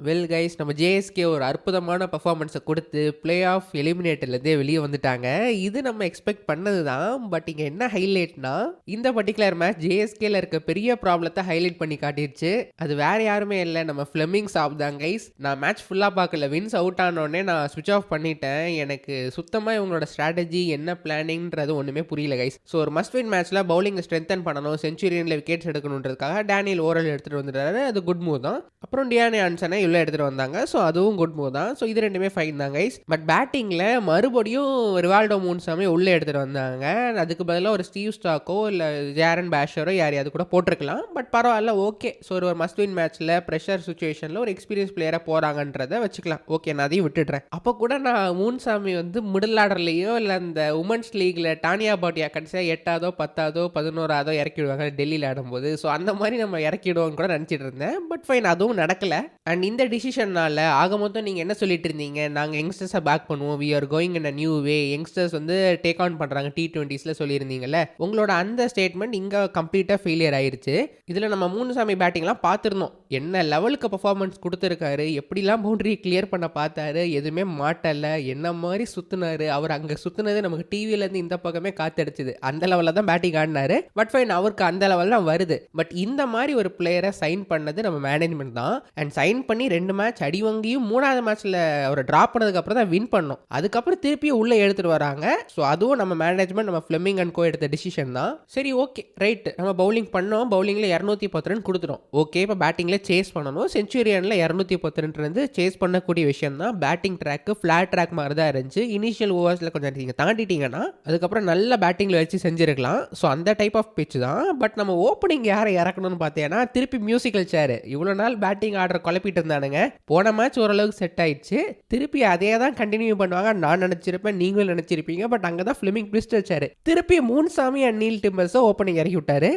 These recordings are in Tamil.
வெல் கைஸ், நம்ம ஜேஎஸ்கே ஒரு அற்புதமான பர்ஃபார்மன்ஸை கொடுத்து பிளே ஆஃப் எலிமினேட்டர்லேருந்தே வெளியே வந்துட்டாங்க. இது நம்ம எக்ஸ்பெக்ட் பண்ணது தான். பட் இங்கே என்ன ஹைலைட்னா, இந்த பர்டிகுலர் மேட்ச் ஜேஎஸ்கேல இருக்க பெரிய ப்ராப்ளத்தை ஹைலைட் பண்ணி காட்டிடுச்சு. அது வேற யாருமே இல்லை, நம்ம ஃப்ளெமிங் சாப் தான் கைஸ். நான் மேட்ச் ஃபுல்லாக பார்க்கல, வின்ஸ் அவுட் ஆனோடனே நான் ஸ்விட்ச் ஆஃப் பண்ணிட்டேன். எனக்கு சுத்தமாக இவங்களோட ஸ்ட்ராட்டஜி என்ன பிளானிங்கிறது ஒன்றுமே புரியல கைஸ். ஸோ ஒரு மஸ்ட் வின் மேட்ச்சில் பவுலிங்கை ஸ்ட்ரென்தன் பண்ணணும், செஞ்சுரியனில் விக்கெட்ஸ் எடுக்கணுன்றதுக்காக டேனியல் ஓரல் எடுத்துகிட்டு வந்துட்டாரு. அது குட் மூவ் தான். அப்புறம் டியானி ஆன்சனை உள்ள எடுத்துகிட்டு வந்தாங்க. ஸோ அதுவும் குட் மூவ் தான். ஸோ இது ரெண்டுமே ஃபைன் தான் கைஸ். பட் பேட்டிங்கில் மறுபடியும் ரிவால்டோ மூன்சாமி உள்ளே எடுத்துகிட்டு வந்தாங்க. அதுக்கு பதிலாக ஒரு ஸ்டீவ் ஸ்டாக்கோ இல்லை ஜேரன் பேஷரோ யாரையாவது கூட போட்டிருக்கலாம். பட் பரவாயில்ல, ஓகே. ஸோ ஒரு மஸ்ட் வின் மேட்ச்சில் ப்ரெஷர் சுச்சுவேஷனில் ஒரு எக்ஸ்பீரியன்ஸ் பிளேயராக போகிறாங்கன்றதை வச்சுக்கலாம். ஓகே, நான் அதையும் விட்டுடுறேன். அப்போ கூட நான் மூன்சாமி வந்து மிடில் ஆர்டர்லேயோ இல்லை அந்த உமன்ஸ் லீக்ல டானியா பாட்டியா கடைசியாக 8ஆவதோ 10ஆவதோ 11ஆவதோ இறக்கிடுவாங்க டெல்லியில் ஆடும்போது. ஸோ அந்த மாதிரி நம்ம இறக்கிடுவோம்னு கூட நினச்சிட்டு இருந்தேன். பட் ஃபைன், அதுவும் நடக்கல. அண்ட் இந்த டிசிஷன்னால ஆக மொத்தம் நீங்கள் என்ன சொல்லிட்டு இருந்தீங்க, நாங்கள் யங்ஸ்டர்ஸை பேக் பண்ணுவோம், we are going in a new way, youngsters வந்து டேக் ஆன் பண்ணுறாங்க T20s சொல்லியிருந்தீங்கல்ல, உங்களோட அந்த ஸ்டேட்மெண்ட் இங்கே கம்ப்ளீட்டாக ஃபெயிலியர் ஆயிடுச்சு. இதில் நம்ம மூணுசாமி பேட்டிங்லாம் பார்த்துருந்தோம், என்ன லெவலுக்கு பர்ஃபார்மன்ஸ் கொடுத்துருக்காரு, எப்படிலாம் பவுண்டரி கிளியர் பண்ண பார்த்தாரு, எதுவுமே மாட்டலை, என்ன மாதிரி சுற்றுனாரு. அவர் அங்கே சுற்றுனது நமக்கு டிவியிலேருந்து இந்த பக்கமே காத்தடிச்சுது. அந்த லெவலில் தான் பேட்டிங் ஆடினாரு. பட் ஃபைன், அவருக்கு அந்த லெவல் தான் வருது. பட் இந்த மாதிரி ஒரு பிளேயரை சைன் பண்ணது நம்ம மேனேஜ்மெண்ட் தான். அண்ட் சைன் பண்ணி 2 மேட்ச் அடி வாங்கியும் 3ஆவது மேட்ச்சில் அவரை ட்ராப் பண்ணதுக்கு அப்புறம் தான் வின் பண்ணோம். அதுக்கப்புறம் திருப்பி உள்ளே எடுத்துட்டு வராங்க. ஸோ அதுவும் நம்ம மேனேஜ்மெண்ட், நம்ம ஃப்ளெமிங் அண்ட் கோ எடுத்த டிசிஷன் தான். சரி, ஓகே, ரைட். நம்ம பவுலிங் பண்ணோம், பவுலிங்கில் 210 ரன் கொடுத்துரும். ஓகே, இப்போ பேட்டிங்கில் சேஸ் பண்ணணும். செஞ்சுரியனில் 210 ரன் இருந்து சேஸ் பண்ணக்கூடிய விஷயம் தான். பேட்டிங் ட்ராக்கு ஃப்ளாட் ட்ராக் மாதிரி தான் இருந்துச்சு. இனிஷியல் ஓவர்ஸில் கொஞ்சம் நீங்கள் தாண்டிட்டீங்கன்னா அதுக்கப்புறம் நல்ல பேட்டிங்கில் வச்சு செஞ்சுருக்கலாம். ஸோ அந்த டைப் ஆஃப் பிச் தான். பட் நம்ம ஓப்பனிங் யாரை இறக்கணும்னு பார்த்தீங்கன்னா திருப்பி மியூசிக்கல் சேர். இவ்வளோ நாள் பேட்டிங் ஆர்டர் குழப்பிட்டு இருந்தானுங்க. போன மேட்ச் ஓரளவுக்கு செட் ஆயிடுச்சு. திருப்பி அதே தான் கண்டினியூ பண்ணுவாங்க நான் நினைச்சிருப்பேன், நீங்களும் நினைச்சிருப்பீங்க. பட் அங்கே தான் ஃப்ளெமிங் ட்விஸ்ட் வச்சாரு. திருப்பி மூன்சாமி அண்ட் நீல் டிம்பர்ஸை ஓப்பனிங் இறக்கி விட்டாரு.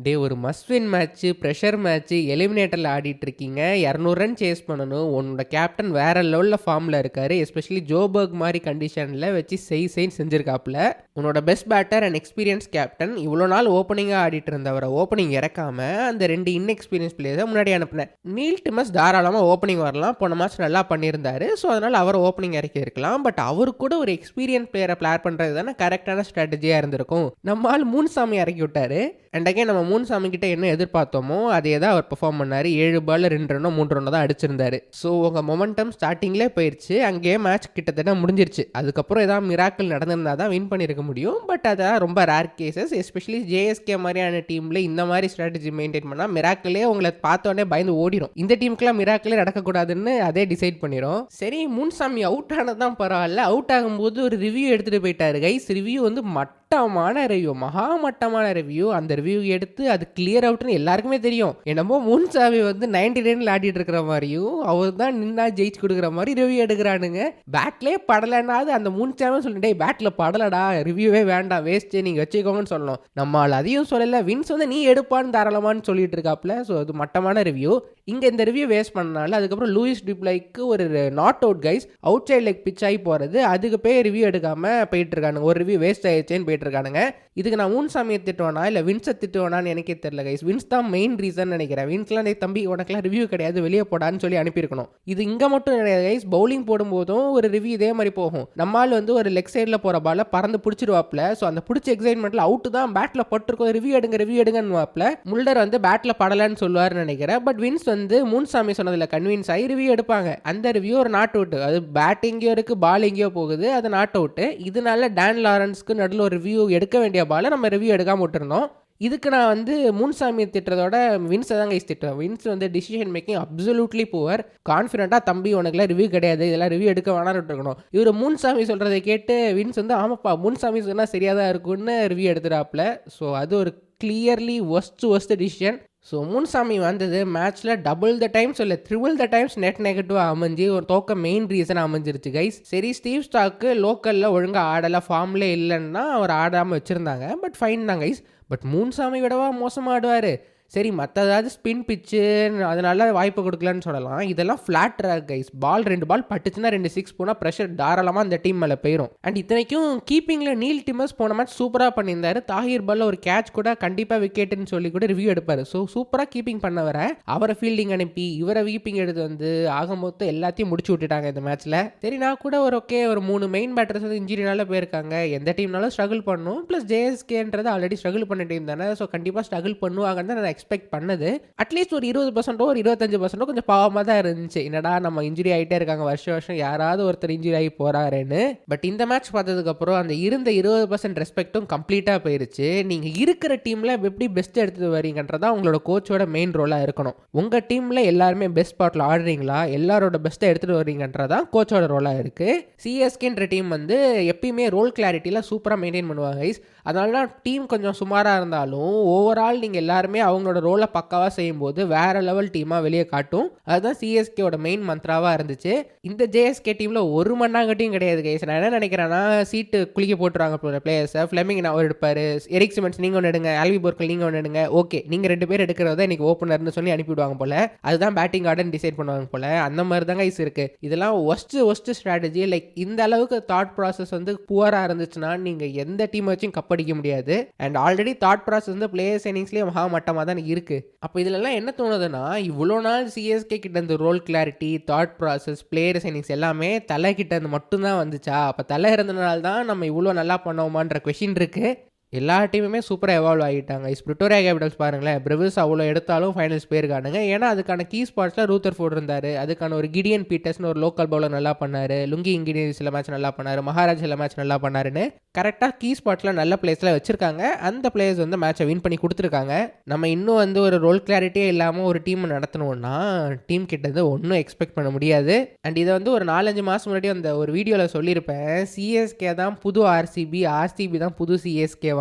டே, ஒரு must win match, pressure match, எலிமினேட்டரில் ஆடிட்டு இருக்கீங்க, 200 ரன் சேஸ் பண்ணணும். உன்னோட கேப்டன் வேற லெவலில் ஃபார்மில் இருக்காரு. எஸ்பெஷலி ஜோபர்க் மாதிரி கண்டிஷனில் வச்சு செய்ன்னு செஞ்சிருக்காப்புல. உன்னோட best batter and experience captain இவ்வளோ நாள் ஓப்பனிங்காக ஆடிட்டு இருந்தவரை ஓப்பனிங் இறக்காம அந்த 2 இன்எக்ஸ்பீரியன்ஸ் பிளேயர்ஸை முன்னாடி அனுப்பினேன். நீல் டிமஸ் தாராளமாக ஓப்பனிங் வரலாம், போன மேட்ச் நல்லா பண்ணியிருந்தாரு. ஸோ அதனால் அவர் ஓப்பனிங் இறக்கி இருக்கலாம். பட் அவரு கூட ஒரு எக்ஸ்பீரியன்ஸ் பிளேயரை பிளேர் பண்ணுறது தானே கரெக்டான ஸ்ட்ராட்டஜியாக இருந்திருக்கும். நம்மால் மூன்சாமி இறக்கி விட்டாரு. அண்ட் அகைன் நம்ம மூன்சாமி கிட்ட என்ன எதிர்பார்த்தோமோ அதே தான் அவர் பெர்ஃபார்ம் பண்ணார். 7 பால் 2 ரன்னோ 3 ரன்னோ தான் அடிச்சிருந்தாரு. ஸோ உங்கள் மொமெண்டம் ஸ்டார்டிங்லேயே போயிடுச்சு. அங்கேயே மேட்ச் கிட்டத்தட்ட முடிஞ்சிருச்சு. அதுக்கப்புறம் ஏதாவது மிராக்கிள் நடந்திருந்தால் தான் வின் பண்ணியிருக்க முடியும். பட் அதான் ரொம்ப ரேர் கேசஸ். எஸ்பெஷலி ஜேஎஸ்கே மாதிரியான டீமில் இந்த மாதிரி ஸ்ட்ராட்டஜி மெயின்டைன் பண்ணால் மிராக்கிளே உங்களை பார்த்தோன்னே பயந்து ஓடிடும். இந்த டீமுக்குலாம் மிராக்கிளே நடக்கக்கூடாதுன்னு அதே டிசைட் பண்ணிடும். சரி, மூன்சாமி அவுட் ஆனதான் பரவாயில்ல. அவுட் ஆகும்போது ஒரு ரிவ்யூ எடுத்துகிட்டு போயிட்டாரு கைஸ். ரிவ்யூ வந்து மட்டமான ரிவ்யூ, மகா மட்டமான ரிவ்யூ. அந்த ரிவ்யூ எடுத்து அது கிளியர் அவுட்னு எல்லாருக்குமே தெரியும். என்னமோ மூன்சாமி வந்து 99 ஆடிட்டு இருக்கிற மாதிரியும் அவர் தான் நின்னா ஜெயிச்சு கொடுக்குற மாதிரி ரிவ்யூ எடுக்கிறானுங்க. பேட்லேயே படலைன்னாது அந்த மூன்சாமி சொல்லிட்டு பேட்டில் படலடா, ரிவ்யூவே வேண்டாம், வேஸ்ட், நீங்கள் வச்சுக்கோங்கன்னு சொல்லணும். நம்மளால் அதையும் சொல்லலை. வின்ஸ் வந்து நீ எடுப்பான்னு தாராளமானு சொல்லிட்டு இருக்காப்புல. ஸோ அது மட்டமான ரிவ்யூ. இங்கே இந்த ரிவ்யூ வேஸ்ட் பண்ணனால அதுக்கப்புறம் லூயிஸ் டிப்ளைக்கு ஒரு not out guys, outside leg pitch ஆகி போகிறது, அதுக்கு போய் ரிவ்யூ எடுக்காமல் போயிட்டு இருக்கானுங்க. ஒரு ரிவ்யூ வேஸ்ட் ஆயிடுச்சேன்னு போயிட்டு இருக்கானுங்க. இதுக்கு நான் மூன்சாமியை திட்டுவேனா இல்லை வின்ஸை திட்டுவேனான்னு எனக்கே தெரியல கைஸ். வின்ஸ் தான் மெயின் ரீசன் நினைக்கிறேன். வின்ஸ்லாம் தம்பி உனக்குலாம் ரிவ்யூ கிடையாது, வெளியே போடான்னு சொல்லி அனுப்பியிருக்கணும். இது இங்கே மட்டும் கிடையாது கைஸ். பவுலிங் போடும்போதும் ஒரு ரிவ்யூ இதே மாதிரி போகும். நம்மால் வந்து ஒரு லெக் சைடில் போகிற பால பறந்து பிடிச்சிருவாப்ல. ஸோ அந்த பிடிச்ச எக்ஸைட்மெண்ட்டில் அவுட்டு தான் பேட்டில் பட்டிருக்கோம், ரிவ்யூ எடுங்கன்னு வாப்ல. முல்டர் வந்து பேட்டில் படலன்னு சொல்லுவார்னு நினைக்கிறேன். பட் வின்ஸ் வந்து மூன்சாமி சொன்னதில் கன்வின்ஸ் ஆகி ரிவ்யூ எடுப்பாங்க. அந்த ரிவ்யூ ஒரு நாட் அவுட். அது பேட் எங்கேயோ இருக்குது, பால் எங்கேயோ போகுது, அது நாட் அவுட்டு. இதனால டான் லாரன்ஸ்க்கு நடுவில் ஒரு ரிவ்யூ எடுக்க வேண்டிய பாலை நம்ம ரிவ்யூ எடுக்காம விட்டுருந்தோம். இதுக்கு நான் வந்து மூன்சாமி திட்டுறதோட வின்ஸை தான் கைஸ் திட்டுவேன். வின்ஸ் வந்து டிசிஷன் மேக்கிங் அப்சல்யூட்லி புவர். கான்ஃபிடென்ட்டாக தம்பி உனக்குலாம் ரிவ்யூ கிடையாது, இதெல்லாம் ரிவ்யூ எடுக்க வேணான்னு இருக்கணும். இவர் மூன்சாமி சொல்கிறத கேட்டு வின்ஸ் வந்து ஆமாப்பா மூன்சாமி சொன்னால் சரியாக தான் இருக்குன்னு ரிவ்யூ எடுத்துறாப்புல. ஸோ அது ஒரு கிளியர்லி ஒஸ்ட் டிசிஷன். ஸோ மூன்சாமி வந்தது மேட்ச்சில் டபுள் த டைம்ஸ் இல்லை ட்ரிபிள் த டைம்ஸ் நெட் நெகட்டிவாக அமைஞ்சு ஒரு தோக்க மெயின் ரீசனாக அமைஞ்சிருச்சு கைஸ். சரி, ஸ்டீவ் ஸ்டாக்கு லோக்கலில் ஒழுங்காக ஆடலை, ஃபார்ம்லே இல்லைன்னா அவர் ஆடாமல் வச்சுருந்தாங்க. பட் ஃபைன் தான் கைஸ். பட் மூன்சாமி விடவா மோசமாக ஆடுவார். சரி மற்ற ஏதாவது ஸ்பின் பிச்சு அதனால வாய்ப்பு கொடுக்கலன்னு சொல்லலாம். இதெல்லாம் ஃப்ளாட் ட்ராக் கைஸ். பால் 2 பால் பட்டுச்சுன்னா 2 6 போனால் ப்ரெஷர் தாராளமாக அந்த டீம் மேலே போயிடும். அண்ட் இத்தனைக்கும் கீப்பிங்கில் நீல் டிமர்ஸ் போன மேட்ச் சூப்பராக பண்ணியிருந்தாரு. தாஹிர் பால்ல ஒரு கேட்ச் கூட கண்டிப்பாக விக்கெட்டுன்னு சொல்லி கூட ரிவ்யூ எடுப்பார். ஸோ சூப்பராக கீப்பிங் பண்ணவர அவரை ஃபீல்டிங் அனுப்பி இவரை வீப்பிங் எடுத்து வந்து ஆக மொத்தம் எல்லாத்தையும் முடிச்சு விட்டுட்டாங்க இந்த மேட்ச்சில். சரி நான் கூட ஒரு ஓகே ஒரு 3 மெயின் பேட்டர்ஸ் வந்து இன்ஜுரினால போயிருக்காங்க. எந்த டீம்னாலும் ஸ்ட்ரகிள் பண்ணும். ப்ளஸ் ஜேஎஸ்கேன்றது ஆல்ரெடி ஸ்ட்ரகிள் பண்ண டீம் தானே. ஸோ கண்டிப்பாக ஸ்ட்ரகிள் பண்ணுவாங்கன்னு தான் நான் எக்ஸ்பெக்ட் பண்ணது. அட்லீஸ்ட் ஒரு 20% ஒரு 25% கொஞ்சம் பாவமாக தான் இருந்துச்சு. என்னடா நம்ம இன்ஜுரி ஆகிட்டே இருக்காங்க வருஷம் யாராவது ஒருத்தர் இன்ஜுரி ஆகி போறாருன்னு. பட் இந்த மேட்ச் பார்த்ததுக்கப்புறம் அந்த இருந்த 20% ரெஸ்பெக்டும் கம்ப்ளீட்டாக போயிருச்சு. நீங்கள் இருக்கிற டீமில் எப்படி பெஸ்ட் எடுத்துட்டு வரீங்கன்றதா உங்களோட கோச்சோட மெயின் ரோலாக இருக்கணும். உங்கள் டீமில் எல்லாருமே பெஸ்ட் ஸ்பாட்டில் ஆடுறீங்களா, எல்லாரோட பெஸ்ட்டை எடுத்துகிட்டு வரீங்கன்றதான் கோச்சோட ரோலாக இருக்குது. சிஎஸ்கேன்ற டீம் வந்து எப்பயுமே ரோல் கிளாரிட்டியில் சூப்பராக மெயின்டைன் பண்ணுவாங்க கைஸ். அதனால தான் டீம் கொஞ்சம் சுமாராக இருந்தாலும் ஓவரால் நீங்கள் எல்லாருமே அவங்களோட ரோலை பக்காவாக செய்யும்போது வேற லெவல் டீமாக வெளியே காட்டும். அதுதான் சிஎஸ்கேவோட மெயின் மந்த்ராவாக இருந்துச்சு. இந்த ஜேஎஸ்கே டீமில் ஒரு மண்ணாங்கட்டியும் கிடையாது கைஸ். நான் என்ன நினைக்கிறேன்னா சீட்டு குளிக்க போட்டுருவாங்க பிளேயர்ஸை. ஃப்ளெமிங் நான் எடுப்பார், எரிக் சிமெண்ட்ஸ் நீங்கள் ஒன்று எடுங்க, ஆல்வி போர்க்கல் நீங்கள் ஒன்று எடுங்க, ஓகே நீங்கள் 2 பேர் எடுக்கிறத இன்னைக்கு ஓப்பனர்னு சொல்லி அனுப்பிவிடுவாங்க போல. அதுதான் பேட்டிங் ஆர்டர்னு டிசைட் பண்ணுவாங்க போல. அந்த மாதிரி தான் கைஸ் இருக்குது. இதெல்லாம் ஒஸ்ட் ஸ்ட்ராட்டஜி. லைக் இந்த அளவுக்கு தாட் ப்ராசஸ் வந்து புவராக இருந்துச்சுன்னா நீங்கள் எந்த டீம் வச்சும் கப்படிக்க முடியாது. அண்ட் ஆல்ரெடி தாட் ப்ராசஸ் வந்து பிளேயர்ஸ் இன்னிங்ஸ்லேயே மகா மட்டமாக தான் இருக்குது. அப்போ இதிலெல்லாம் என்ன தோணுதுன்னா இவ்வளோ நாள் சிஎஸ்கே கிட்ட இந்த role clarity, thought process, players innings எல்லாமே தலை கிட்ட இருந்து மட்டும்தான் வந்துச்சா? அப்போ தலை இருந்தனால தான் நம்ம இவ்வளோ நல்லா பண்ணுவோமான்ற கொஷின் இருக்குது. எல்லா டீமுமே சூப்பராக எவால்வ் ஆகிட்டாங்க. பிரிட்டோரியா கேபிட்டல்ஸ் பாருங்களேன், பிரவிஸ் அவ்வளோ எடுத்தாலும் ஃபைனல்ஸ் போயிருக்கானுங்க. ஏன்னா அதுக்கான கீ ஸ்பாட்ஸில் ரூத்தர்ஃபோர்ட் இருந்தார். அதுக்கான ஒரு கிடியன் பீட்டர்ஸ்னு ஒரு லோக்கல் பவுலர் நல்லா பண்ணார். லுங்கி இங்கிடியன் சில மேட்ச் நல்லா பண்ணார். மகாராஜ் சில மேட்ச் நல்லா பண்ணாருன்னு கரெக்டாக கீ ஸ்பாட்ஸில் நல்ல பிளேஸில் வச்சுருக்காங்க. அந்த பிளேயர்ஸ் வந்து மேட்சை வின் பண்ணி கொடுத்துருக்காங்க. நம்ம இன்னும் வந்து ஒரு ரோல் கிளாரிட்டியே இல்லாமல் ஒரு டீம் நடத்தணும்னா டீம் கிட்ட இருந்து ஒன்றும் எக்ஸ்பெக்ட் பண்ண முடியாது. அண்ட் இதை வந்து ஒரு 4-5 மாதம் முன்னாடி அந்த ஒரு வீடியோவில் சொல்லியிருப்பேன். சிஎஸ்கே தான் புது ஆர்சிபி, ஆர்சிபி தான் புது சிஎஸ்கே.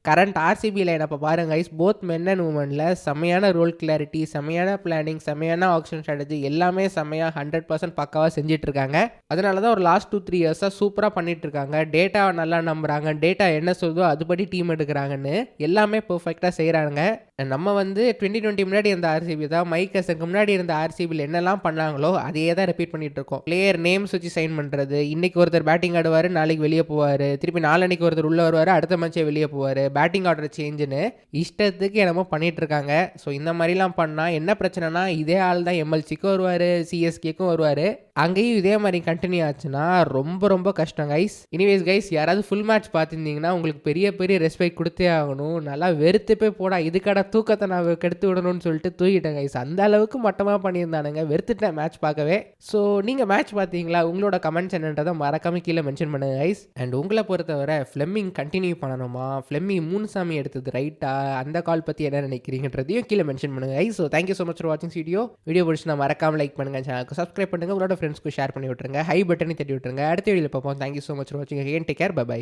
கரண்ட் ஆர்சிபியில் என்ன பாருங்க கைஸ், போத் மென் அண்ட் உமன்ல செமையான ரோல் கிளாரிட்டி, செமையான பிளானிங், செமையான ஆக்ஷன் ஸ்ட்ராட்டஜி எல்லாமே செமையாக 100% பக்காவாக செஞ்சுட்டு இருக்காங்க. அதனால தான் ஒரு லாஸ்ட் 2-3 இயர்ஸாக சூப்பராக பண்ணிட்டு இருக்காங்க. டேட்டாவை நல்லா நம்புறாங்க, டேட்டா என்ன சொல்லுதோ அதுபடி டீம் எடுக்கிறாங்கன்னு எல்லாமே பெர்ஃபெக்டாக செய்கிறாங்க. நம்ம வந்து 2020 முன்னாடி இருந்த ஆர்சிபி தான், மைக்கஸுக்கு முன்னாடி இருந்த ஆர்சிபியில் என்னெல்லாம் பண்ணாங்களோ அதையே தான் ரிப்பீட் பண்ணிட்டு இருக்கோம். பிளேயர் நேம்ஸ் வச்சு சைன் பண்ணுறது, இன்னைக்கு ஒருத்தர் பேட்டிங் ஆடுவார், நாளைக்கு வெளியே போவார், திருப்பி நாளைக்கு ஒருத்தர் உள்ள வருவார், அடுத்த மேட்சே வெளியே போவார், பேட்டிங் ஆர்டர் சேஞ்சுன்னு இஷ்டத்துக்கு என்னமோ பண்ணிட்டு இருக்காங்க. ஸோ இந்த மாதிரிலாம் பண்ணால் என்ன பிரச்சனைனா இதே ஆள் தான் எம்எல்சிக்கும் வருவார், சிஎஸ்கேக்கும் வருவார். அங்கேயும் இதே மாதிரி கண்டினியூ ஆச்சுன்னா ரொம்ப ரொம்ப கஷ்டம் கைஸ். எனிவேஸ் கைஸ், யாராவது ஃபுல் மேட்ச் பார்த்துருந்தீங்கன்னா உங்களுக்கு பெரிய பெரிய ரெஸ்பெக்ட் கொடுத்தே ஆகணும். நல்லா வெறுத்து போய் போடா இதுக்கடா தூக்கத்தை நான் கெடுத்து விடணும்னு சொல்லிட்டு தூக்கிட்டேன் கைஸ். அந்த அளவுக்கு மட்டமாக பண்ணியிருந்தானுங்க, வெறுத்துட்டேன் மேட்ச் பார்க்கவே. ஸோ நீங்கள் மேட்ச் பார்த்தீங்களா? உங்களோட கமெண்ட்ஸ் என்னன்றதை மறக்காம கீழே மென்ஷன் பண்ணுங்க கைஸ். அண்ட் உங்களை பொறுத்தவரை ஃப்ளெமிங் கண்டினியூ பண்ணணுமா, ஃப்ளெமிங் 3 சாமி எடுத்தது ரைட்டா, அந்த கால் பற்றி என்ன நினைக்கிறீங்கன்றதையும் கீழே மென்ஷன் பண்ணுங்க guys. So thank you so much for வாட்சிங் வீடியோ. வீடியோ பிடிச்சி நான் மறக்காம லைக் பண்ணுங்க, சேனலுக்கு சப்ஸ்கிரைப் பண்ணுங்க, உங்களோட ஃப்ரெண்ட்ஸ்க்கு ஷேர் பண்ணி விட்டுருங்க, ஹை பட்டனை தட்டி விட்டுருங்க. அடுத்த வீடியோவில் பார்ப்போம். தேங்க்யூ ஸோ மச் ஃபார் வாட்சிங். Again take care, bye by.